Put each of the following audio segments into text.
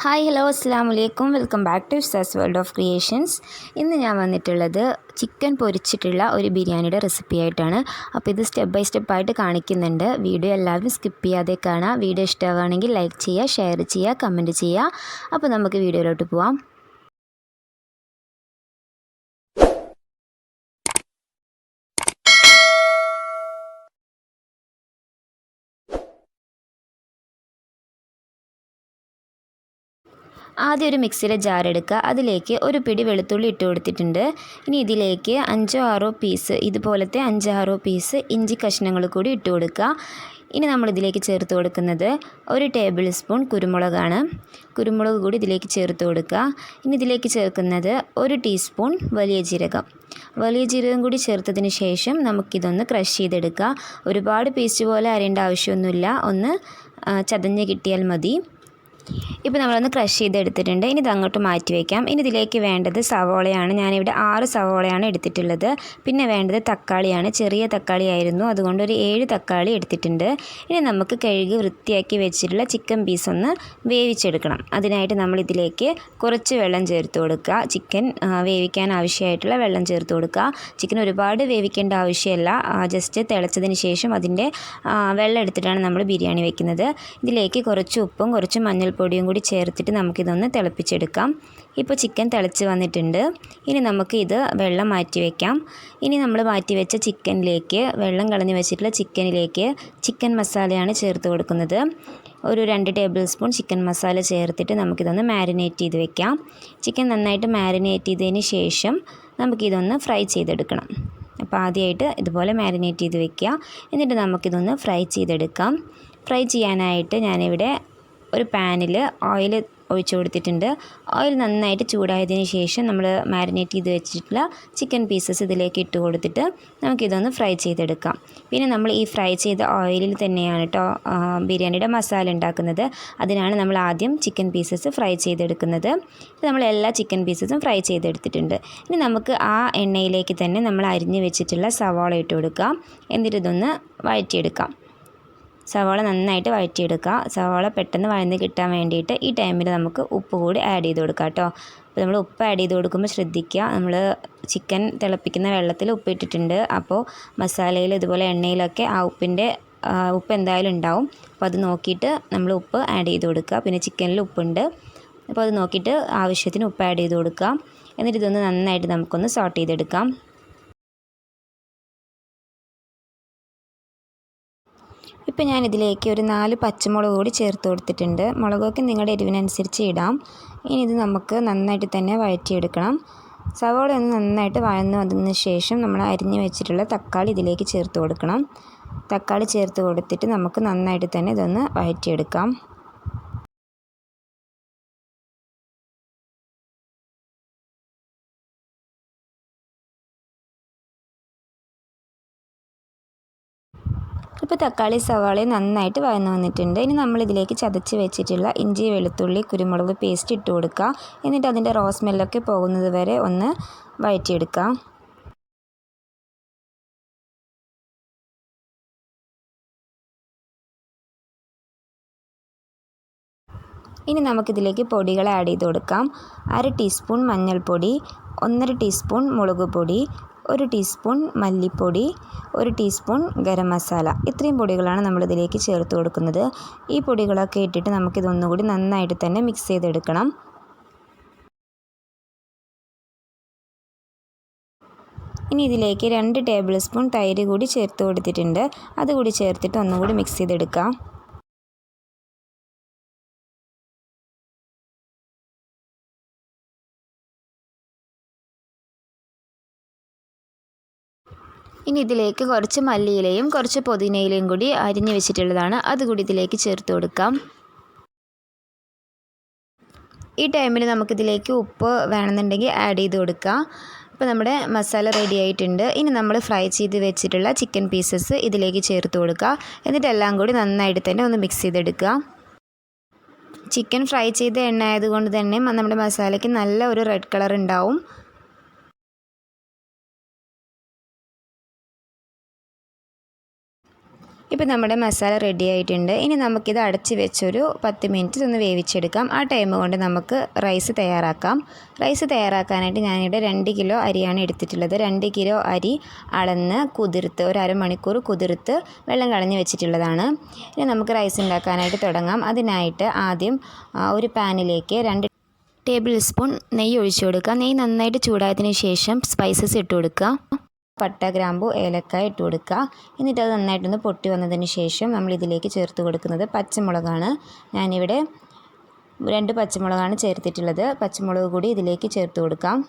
Hi hello അസ്സാം വലൈക്കും welcome back to Ifsa's world of creations. ഇന്ന് ഞാൻ വന്നിട്ടുള്ളത് ചിക്കൻ പൊരിച്ചിട്ടുള്ള ഒരു ബിരിയാണിയുടെ റെസിപ്പി ആയിട്ടാണ്. അപ്പോൾ ഇത് സ്റ്റെപ്പ് ബൈ സ്റ്റെപ്പായിട്ട് കാണിക്കുന്നുണ്ട്. വീഡിയോ എല്ലാവരും സ്കിപ്പ് ചെയ്യാതെ കാണാം. വീഡിയോ ഇഷ്ടമാവുകയാണെങ്കിൽ ലൈക്ക് ചെയ്യുക, ഷെയർ ചെയ്യുക, കമൻറ്റ് ചെയ്യുക. അപ്പോൾ നമുക്ക് വീഡിയോയിലോട്ട് പോവാം. ആദ്യം ഒരു മിക്സിയിലെ ജാർ എടുക്കുക. അതിലേക്ക് ഒരു പിടി വെളുത്തുള്ളി ഇട്ട് കൊടുത്തിട്ടുണ്ട്. ഇനി ഇതിലേക്ക് 5-6 പീസ് ഇതുപോലത്തെ 5-6 പീസ് ഇഞ്ചി കഷ്ണങ്ങൾ കൂടി ഇട്ട് കൊടുക്കുക. ഇനി നമ്മളിതിലേക്ക് ചേർത്ത് കൊടുക്കുന്നത് 1 ടേബിൾ സ്പൂൺ കുരുമുളകാണ്. കുരുമുളക് കൂടി ഇതിലേക്ക് ചേർത്ത് കൊടുക്കുക. ഇനി ഇതിലേക്ക് ചേർക്കുന്നത് 1 ടീസ്പൂൺ വലിയ ജീരകം കൂടി ചേർത്തതിന് ശേഷം നമുക്കിതൊന്ന് ക്രഷ് ചെയ്തെടുക്കുക. ഒരുപാട് പേസ്റ്റ് പോലെ അരേണ്ട ആവശ്യമൊന്നുമില്ല, ഒന്ന് ചതഞ്ഞ് കിട്ടിയാൽ മതി. ഇപ്പോൾ നമ്മളൊന്ന് ക്രഷ് ചെയ്തെടുത്തിട്ടുണ്ട്. ഇനി ഇത് അങ്ങോട്ട് മാറ്റി വയ്ക്കാം. ഇനി ഇതിലേക്ക് വേണ്ടത് സവോളയാണ്. ഞാനിവിടെ 6 സവോളയാണ് എടുത്തിട്ടുള്ളത്. പിന്നെ വേണ്ടത് തക്കാളിയാണ്. ചെറിയ തക്കാളി ആയിരുന്നു, അതുകൊണ്ട് ഒരു 7 തക്കാളി എടുത്തിട്ടുണ്ട്. ഇനി നമുക്ക് കഴുകി വൃത്തിയാക്കി വെച്ചിട്ടുള്ള ചിക്കൻ പീസ് ഒന്ന് വേവിച്ചെടുക്കണം. അതിനായിട്ട് നമ്മളിതിലേക്ക് കുറച്ച് വെള്ളം ചേർത്ത് കൊടുക്കുക. ചിക്കൻ വേവിക്കാൻ ആവശ്യമായിട്ടുള്ള വെള്ളം ചേർത്ത് കൊടുക്കുക. ചിക്കൻ ഒരുപാട് വേവിക്കേണ്ട ആവശ്യമില്ല, ജസ്റ്റ് തിളച്ചതിന് ശേഷം അതിൻ്റെ വെള്ളം എടുത്തിട്ടാണ് നമ്മൾ ബിരിയാണി വെക്കുന്നത്. ഇതിലേക്ക് കുറച്ച് ഉപ്പും കുറച്ച് മഞ്ഞൾപ്പൊടിയും കൂടി ചേർത്തിട്ട് നമുക്കിതൊന്ന് തിളപ്പിച്ചെടുക്കാം. ഇപ്പോൾ ചിക്കൻ തിളച്ച് വന്നിട്ടുണ്ട്. ഇനി നമുക്ക് ഇത് വെള്ളം മാറ്റി വയ്ക്കാം. ഇനി നമ്മൾ മാറ്റി വെച്ച ചിക്കനിലേക്ക്, വെള്ളം കളഞ്ഞ് വെച്ചിട്ടുള്ള ചിക്കനിലേക്ക് ചിക്കൻ മസാലയാണ് ചേർത്ത് കൊടുക്കുന്നത്. ഒരു 2 ടേബിൾ സ്പൂൺ ചിക്കൻ മസാല ചേർത്തിട്ട് നമുക്കിതൊന്ന് മാരിനേറ്റ് ചെയ്ത് വെക്കാം. ചിക്കൻ നന്നായിട്ട് മാരിനേറ്റ് ചെയ്തതിന് ശേഷം നമുക്കിതൊന്ന് ഫ്രൈ ചെയ്തെടുക്കണം. അപ്പോൾ ആദ്യമായിട്ട് ഇതുപോലെ മാരിനേറ്റ് ചെയ്ത് വെക്കുക. എന്നിട്ട് നമുക്കിതൊന്ന് ഫ്രൈ ചെയ്തെടുക്കാം. ഫ്രൈ ചെയ്യാനായിട്ട് ഞാനിവിടെ ഒരു പാനിൽ ഓയിൽ ഒഴിച്ചു കൊടുത്തിട്ടുണ്ട്. ഓയിൽ നന്നായിട്ട് ചൂടായതിന് ശേഷം നമ്മൾ മാരിനേറ്റ് ചെയ്ത് വെച്ചിട്ടുള്ള ചിക്കൻ പീസസ് ഇതിലേക്ക് ഇട്ട് കൊടുത്തിട്ട് നമുക്കിതൊന്ന് ഫ്രൈ ചെയ്തെടുക്കാം. പിന്നെ നമ്മൾ ഈ ഫ്രൈ ചെയ്ത ഓയിലിൽ തന്നെയാണ് കേട്ടോ ബിരിയാണിയുടെ മസാല ഉണ്ടാക്കുന്നത്. അതിനാണ് നമ്മൾ ആദ്യം ചിക്കൻ പീസസ് ഫ്രൈ ചെയ്തെടുക്കുന്നത്. നമ്മൾ എല്ലാ ചിക്കൻ പീസസും ഫ്രൈ ചെയ്തെടുത്തിട്ടുണ്ട്. ഇനി നമുക്ക് ആ എണ്ണയിലേക്ക് തന്നെ നമ്മൾ അരിഞ്ഞ് വെച്ചിട്ടുള്ള സവാള ഇട്ട് കൊടുക്കാം. എന്നിട്ട് ഇതൊന്ന് വഴറ്റിയെടുക്കാം. സവാള നന്നായിട്ട് വഴറ്റിയെടുക്കുക. സവാള പെട്ടെന്ന് വഴന്ന് കിട്ടാൻ വേണ്ടിയിട്ട് ഈ ടൈമിൽ നമുക്ക് ഉപ്പ് കൂടി ആഡ് ചെയ്ത് കൊടുക്കാം കേട്ടോ. അപ്പോൾ നമ്മൾ ഉപ്പ് ആഡ് ചെയ്ത് കൊടുക്കുമ്പോൾ ശ്രദ്ധിക്കുക, നമ്മൾ ചിക്കൻ തിളപ്പിക്കുന്ന വെള്ളത്തിൽ ഉപ്പ് ഇട്ടിട്ടുണ്ട്. അപ്പോൾ മസാലയിൽ ഇതുപോലെ എണ്ണയിലൊക്കെ ആ ഉപ്പ് എന്തായാലും ഉണ്ടാവും. അപ്പോൾ അത് നോക്കിയിട്ട് നമ്മൾ ഉപ്പ് ആഡ് ചെയ്ത് കൊടുക്കുക. പിന്നെ ചിക്കനിൽ ഉപ്പുണ്ട്, അപ്പോൾ അത് നോക്കിയിട്ട് ആവശ്യത്തിന് ഉപ്പ് ആഡ് ചെയ്ത് കൊടുക്കുക. എന്നിട്ട് ഇതൊന്ന് നന്നായിട്ട് നമുക്കൊന്ന് സോട്ട് ചെയ്തെടുക്കാം. ഇപ്പോൾ ഞാനിതിലേക്ക് ഒരു 4 പച്ചമുളക് കൂടി ചേർത്ത് കൊടുത്തിട്ടുണ്ട്. മുളകൊക്കെ നിങ്ങളുടെ എരിവിനനുസരിച്ച് ഇടാം. ഇനി ഇത് നമുക്ക് നന്നായിട്ട് തന്നെ വഴറ്റിയെടുക്കണം. സവാള ഒന്ന് നന്നായിട്ട് വഴന്ന് വന്നതിന് ശേഷം നമ്മൾ അരിഞ്ഞ് വെച്ചിട്ടുള്ള തക്കാളി ഇതിലേക്ക് ചേർത്ത് കൊടുക്കണം. തക്കാളി ചേർത്ത് കൊടുത്തിട്ട് നമുക്ക് നന്നായിട്ട് തന്നെ ഇതൊന്ന് വഴറ്റിയെടുക്കാം. ഇപ്പോൾ തക്കാളി സവാളയും നന്നായിട്ട് വഴന്ന് വന്നിട്ടുണ്ട്. ഇനി നമ്മളിതിലേക്ക് ചതച്ച് വെച്ചിട്ടുള്ള ഇഞ്ചി വെളുത്തുള്ളി കുരുമുളക് പേസ്റ്റ് ഇട്ട് കൊടുക്കുക. എന്നിട്ട് അതിൻ്റെ റോ സ്മെല്ലൊക്കെ പോകുന്നത് വരെ ഒന്ന് വഴറ്റിയെടുക്കാം. ഇനി നമുക്കിതിലേക്ക് പൊടികൾ ആഡ് ചെയ്ത് കൊടുക്കാം. 1/2 ടീസ്പൂൺ മഞ്ഞൾപ്പൊടി, 1/2 ടീസ്പൂൺ മുളക് പൊടി, 1 ടീസ്പൂൺ മല്ലിപ്പൊടി, 1 ടീസ്പൂൺ ഗരം മസാല. ഇത്രയും പൊടികളാണ് നമ്മളിതിലേക്ക് ചേർത്ത് കൊടുക്കുന്നത്. ഈ പൊടികളൊക്കെ ഇട്ടിട്ട് നമുക്കിതൊന്നുകൂടി നന്നായിട്ട് തന്നെ മിക്സ് ചെയ്തെടുക്കണം. ഇനി ഇതിലേക്ക് 2 ടേബിൾ സ്പൂൺ തൈര് കൂടി ചേർത്ത് കൊടുത്തിട്ടുണ്ട്. അതുകൂടി ചേർത്തിട്ട് ഒന്നുകൂടി മിക്സ് ചെയ്തെടുക്കാം. ഇനി ഇതിലേക്ക് കുറച്ച് മല്ലിയിലയും കുറച്ച് പുതിനയിലയും കൂടി അരിഞ്ഞ് വെച്ചിട്ടുള്ളതാണ്, അതുകൂടി ഇതിലേക്ക് ചേർത്ത് കൊടുക്കാം. ഈ ടൈമിൽ നമുക്കിതിലേക്ക് ഉപ്പ് വേണമെന്നുണ്ടെങ്കിൽ ആഡ് ചെയ്ത് കൊടുക്കാം. ഇപ്പോൾ നമ്മുടെ മസാല റെഡി ആയിട്ടുണ്ട്. ഇനി നമ്മൾ ഫ്രൈ ചെയ്ത് വെച്ചിട്ടുള്ള ചിക്കൻ പീസസ് ഇതിലേക്ക് ചേർത്ത് കൊടുക്കുക. എന്നിട്ട് എല്ലാം കൂടി നന്നായിട്ട് തന്നെ ഒന്ന് മിക്സ് ചെയ്തെടുക്കുക. ചിക്കൻ ഫ്രൈ ചെയ്ത എണ്ണ ആയതുകൊണ്ട് തന്നെ നമ്മുടെ മസാലയ്ക്ക് നല്ല ഒരു റെഡ് കളർ ഉണ്ടാവും. ഇപ്പോൾ നമ്മുടെ മസാല റെഡി ആയിട്ടുണ്ട്. ഇനി നമുക്കിത് അടച്ച് വെച്ചൊരു 10 മിനിറ്റ് ഒന്ന് വേവിച്ചെടുക്കാം. ആ ടൈം കൊണ്ട് നമുക്ക് റൈസ് തയ്യാറാക്കാം. റൈസ് തയ്യാറാക്കാനായിട്ട് ഞാനിവിടെ 2 കിലോ അരിയാണ് എടുത്തിട്ടുള്ളത്. 2 കിലോ അരി അളന്ന് കുതിർത്ത് ഒരു അരമണിക്കൂർ കുതിർത്ത് വെള്ളം കളഞ്ഞ് വെച്ചിട്ടുള്ളതാണ്. ഇനി നമുക്ക് റൈസ് ഉണ്ടാക്കാനായിട്ട് തുടങ്ങാം. അതിനായിട്ട് ആദ്യം ഒരു പാനിലേക്ക് 2 ടേബിൾ സ്പൂൺ നെയ്യ് ഒഴിച്ചു കൊടുക്കുക. നെയ്യ് നന്നായിട്ട് ചൂടായതിന് ശേഷം സ്പൈസസ് ഇട്ട് കൊടുക്കുക. പട്ട, ഗ്രാമ്പു, ഏലക്കായ ഇട്ട് കൊടുക്കുക. എന്നിട്ട് അത് നന്നായിട്ടൊന്ന് പൊട്ടി വന്നതിന് ശേഷം നമ്മൾ ഇതിലേക്ക് ചേർത്ത് കൊടുക്കുന്നത് പച്ചമുളകാണ്. ഞാനിവിടെ 2 പച്ചമുളകാണ് ചേർത്തിട്ടുള്ളത്. പച്ചമുളക് കൂടി ഇതിലേക്ക് ചേർത്ത് കൊടുക്കാം.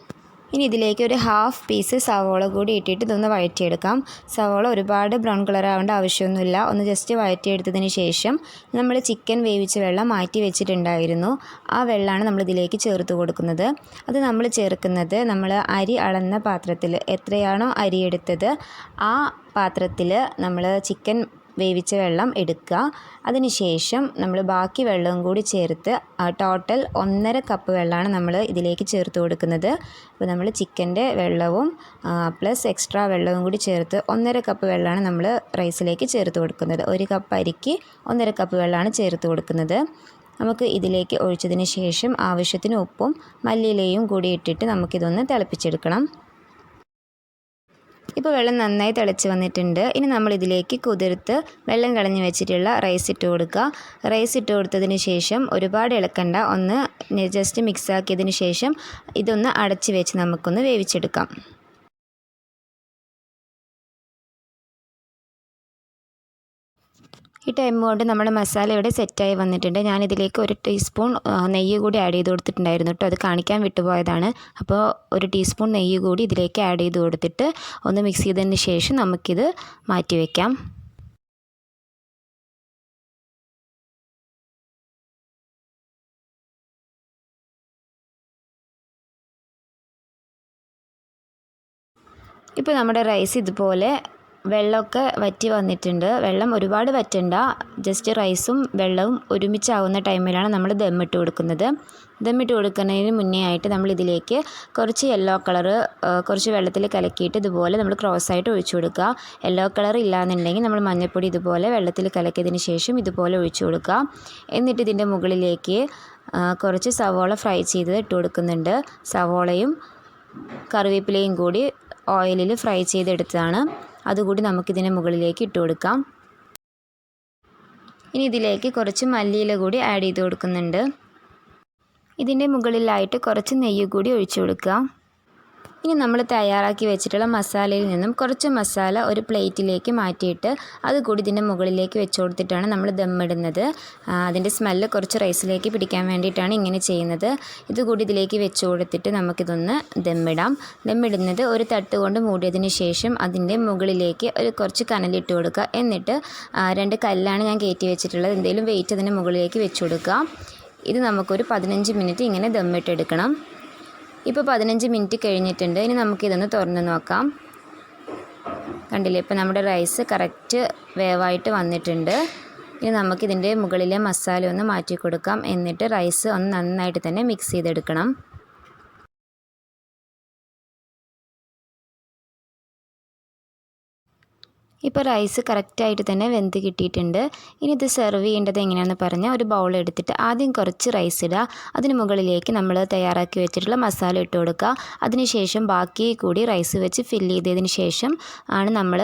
ഇനി ഇതിലേക്ക് ഒരു ഹാഫ് പീസ് സവോള കൂടി ഇട്ടിട്ട് ഇതൊന്ന് വഴറ്റിയെടുക്കാം. സവോള ഒരുപാട് ബ്രൗൺ കളർ ആവേണ്ട ആവശ്യമൊന്നുമില്ല. ഒന്ന് ജസ്റ്റ് വഴറ്റിയെടുത്തതിന് ശേഷം നമ്മൾ ചിക്കൻ വേവിച്ച വെള്ളം മാറ്റി വെച്ചിട്ടുണ്ടായിരുന്നു. ആ വെള്ളമാണ് നമ്മൾ ഇതിലേക്ക് ചേർത്ത് കൊടുക്കുന്നത്. അത് നമ്മൾ ചേർക്കുന്നത് നമ്മൾ അരി അളന്ന പാത്രത്തിൽ എത്രയാണോ അരി എടുത്തത് ആ പാത്രത്തിൽ നമ്മൾ ചിക്കൻ വേവിച്ച വെള്ളം എടുക്കുക. അതിനുശേഷം നമ്മൾ ബാക്കി വെള്ളവും കൂടി ചേർത്ത് ടോട്ടൽ 1.5 കപ്പ് വെള്ളമാണ് നമ്മൾ ഇതിലേക്ക് ചേർത്ത് കൊടുക്കുന്നത്. അപ്പോൾ നമ്മൾ ചിക്കൻ്റെ വെള്ളവും പ്ലസ് എക്സ്ട്രാ വെള്ളവും കൂടി ചേർത്ത് 1.5 കപ്പ് വെള്ളമാണ് നമ്മൾ റൈസിലേക്ക് ചേർത്ത് കൊടുക്കുന്നത്. 1 കപ്പ് അരിക്ക് 1.5 കപ്പ് വെള്ളമാണ് ചേർത്ത് കൊടുക്കുന്നത്. നമുക്ക് ഇതിലേക്ക് ഒഴിച്ചതിന് ശേഷം ആവശ്യത്തിന് ഉപ്പും മല്ലിയിലയും കൂടി ഇട്ടിട്ട് നമുക്കിതൊന്ന് തിളപ്പിച്ചെടുക്കണം. ഇപ്പോൾ വെള്ളം നന്നായി തിളച്ച് വന്നിട്ടുണ്ട്. ഇനി നമ്മൾ ഇതിലേക്ക് കുതിർത്ത് വെള്ളം കളഞ്ഞ് വെച്ചിട്ടുള്ള റൈസ് ഇട്ട് കൊടുക്കുക. റൈസ് ഇട്ട് കൊടുത്തതിന് ശേഷം ഒരുപാട് ഇളക്കണ്ട, ഒന്ന് ജസ്റ്റ് മിക്സ് ആക്കിയതിന് ശേഷം ഇതൊന്ന് അടച്ച് വെച്ച് നമുക്കൊന്ന് വേവിച്ചെടുക്കാം. ഈ ടൈം കൊണ്ട് നമ്മുടെ മസാല ഇവിടെ സെറ്റായി വന്നിട്ടുണ്ട്. ഞാനിതിലേക്ക് 1 ടീസ്പൂൺ നെയ്യ് കൂടി ആഡ് ചെയ്ത് കൊടുത്തിട്ടുണ്ടായിരുന്നു കേട്ടോ. അത് കാണിക്കാൻ വിട്ടുപോയതാണ്. അപ്പോൾ 1 ടീസ്പൂൺ നെയ്യ് കൂടി ഇതിലേക്ക് ആഡ് ചെയ്ത് കൊടുത്തിട്ട് ഒന്ന് മിക്സ് ചെയ്തതിന് ശേഷം നമുക്കിത് മാറ്റി വയ്ക്കാം. ഇപ്പോൾ നമ്മുടെ റൈസ് ഇതുപോലെ വെള്ളമൊക്കെ വറ്റി വന്നിട്ടുണ്ട്. വെള്ളം ഒരുപാട് വറ്റണ്ട, ജസ്റ്റ് റൈസും വെള്ളവും ഒരുമിച്ചാവുന്ന ടൈമിലാണ് നമ്മൾ ദമ്മിട്ട് കൊടുക്കുന്നത്. ദമ്മിട്ട് കൊടുക്കുന്നതിന് മുന്നേ ആയിട്ട് നമ്മൾ ഇതിലേക്ക് കുറച്ച് യെല്ലോ കളറ് കുറച്ച് വെള്ളത്തിൽ കലക്കിയിട്ട് ഇതുപോലെ നമ്മൾ ക്രോസായിട്ട് ഒഴിച്ചു കൊടുക്കുക. യെല്ലോ കളർ ഇല്ലാന്നുണ്ടെങ്കിൽ നമ്മൾ മഞ്ഞൾപ്പൊടി ഇതുപോലെ വെള്ളത്തിൽ കലക്കിയതിന് ശേഷം ഇതുപോലെ ഒഴിച്ചു കൊടുക്കുക. എന്നിട്ട് ഇതിൻ്റെ മുകളിലേക്ക് കുറച്ച് സവോള ഫ്രൈ ചെയ്തത് ഇട്ട് കൊടുക്കുന്നുണ്ട്. സവോളയും കറിവേപ്പിലയും കൂടി ഓയിലിൽ ഫ്രൈ ചെയ്തെടുത്തതാണ്. അതുകൂടി നമുക്കിതിന് മുകളിലേക്ക് ഇട്ട് കൊടുക്കാം. ഇനി ഇതിലേക്ക് കുറച്ച് മല്ലിയില കൂടി ആഡ് ചെയ്ത് കൊടുക്കുന്നുണ്ട്. ഇതിൻ്റെ മുകളിലായിട്ട് കുറച്ച് നെയ്യ് കൂടി ഒഴിച്ചു കൊടുക്കുക. ഇനി നമ്മൾ തയ്യാറാക്കി വെച്ചിട്ടുള്ള മസാലയിൽ നിന്നും കുറച്ച് മസാല ഒരു പ്ലേറ്റിലേക്ക് മാറ്റിയിട്ട് അതുകൂടി ഇതിൻ്റെ മുകളിലേക്ക് വെച്ച് കൊടുത്തിട്ടാണ് നമ്മൾ ദമ്മിടുന്നത്. അതിൻ്റെ സ്മെല്ല് കുറച്ച് റൈസിലേക്ക് പിടിക്കാൻ വേണ്ടിയിട്ടാണ് ഇങ്ങനെ ചെയ്യുന്നത്. ഇതുകൂടി ഇതിലേക്ക് വെച്ച് കൊടുത്തിട്ട് നമുക്കിതൊന്ന് ദമ്മിടാം. ദമ്മിടുന്നത് ഒരു തട്ട് കൊണ്ട് മൂടിയതിന് ശേഷം അതിൻ്റെ മുകളിലേക്ക് കുറച്ച് കനലിട്ട് കൊടുക്കുക. എന്നിട്ട് 2 കല്ലാണ് ഞാൻ കയറ്റി വെച്ചിട്ടുള്ളത്. എന്തെങ്കിലും വെയിറ്റ് അതിൻ്റെ മുകളിലേക്ക് വെച്ച് കൊടുക്കുക. ഇത് നമുക്കൊരു 15 മിനിറ്റ് ഇങ്ങനെ ദമ്മിട്ടെടുക്കണം. ഇപ്പോൾ 15 മിനിറ്റ് കഴിഞ്ഞിട്ടുണ്ട്. ഇനി നമുക്കിതൊന്ന് തുറന്ന് നോക്കാം. കണ്ടില്ലേ, ഇപ്പോൾ നമ്മുടെ റൈസ് കറക്റ്റ് വേവായിട്ട് വന്നിട്ടുണ്ട്. ഇനി നമുക്കിതിൻ്റെ മുകളിലെ മസാല ഒന്ന് മാറ്റി കൊടുക്കാം. എന്നിട്ട് റൈസ് ഒന്ന് നന്നായിട്ട് തന്നെ മിക്സ് ചെയ്തെടുക്കണം. ഇപ്പോൾ റൈസ് കറക്റ്റായിട്ട് തന്നെ വെന്ത് കിട്ടിയിട്ടുണ്ട്. ഇനി ഇത് സെർവ് ചെയ്യേണ്ടത് എങ്ങനെയാണെന്ന് പറഞ്ഞാൽ ഒരു ബൗൾ എടുത്തിട്ട് ആദ്യം കുറച്ച് റൈസ് ഇടുക. അതിന് മുകളിലേക്ക് നമ്മൾ തയ്യാറാക്കി വെച്ചിട്ടുള്ള മസാല ഇട്ട് കൊടുക്കുക. അതിനുശേഷം ബാക്കി കൂടി റൈസ് വെച്ച് ഫില്ല് ചെയ്തതിന് ശേഷം ആണ് നമ്മൾ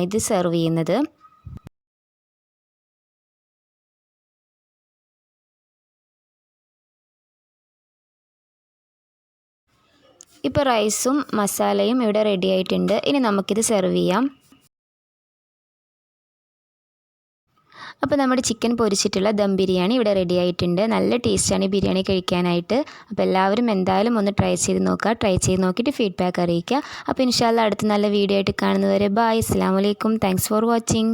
ഇത് സെർവ് ചെയ്യുന്നത്. ഇപ്പോൾ റൈസും മസാലയും ഇവിടെ റെഡി ആയിട്ടുണ്ട്. ഇനി നമുക്കിത് സെർവ് ചെയ്യാം. അപ്പോൾ നമ്മുടെ ചിക്കൻ പൊരിച്ചിട്ടുള്ള ദം ബിരിയാണി ഇവിടെ റെഡി ആയിട്ടുണ്ട്. നല്ല ടേസ്റ്റാണ് ഈ ബിരിയാണി കഴിക്കാനായിട്ട്. അപ്പോൾ എല്ലാവരും എന്തായാലും ഒന്ന് ട്രൈ ചെയ്ത് നോക്കുക. ട്രൈ ചെയ്ത് നോക്കിയിട്ട് ഫീഡ്ബാക്ക് അറിയിക്കുക. അപ്പോൾ ഇൻഷാ അല്ലാഹ് അടുത്ത നല്ല വീഡിയോ ആയിട്ട് കാണുന്നവരെ ബൈ. അസ്സലാമു അലൈക്കും. Thanks for watching.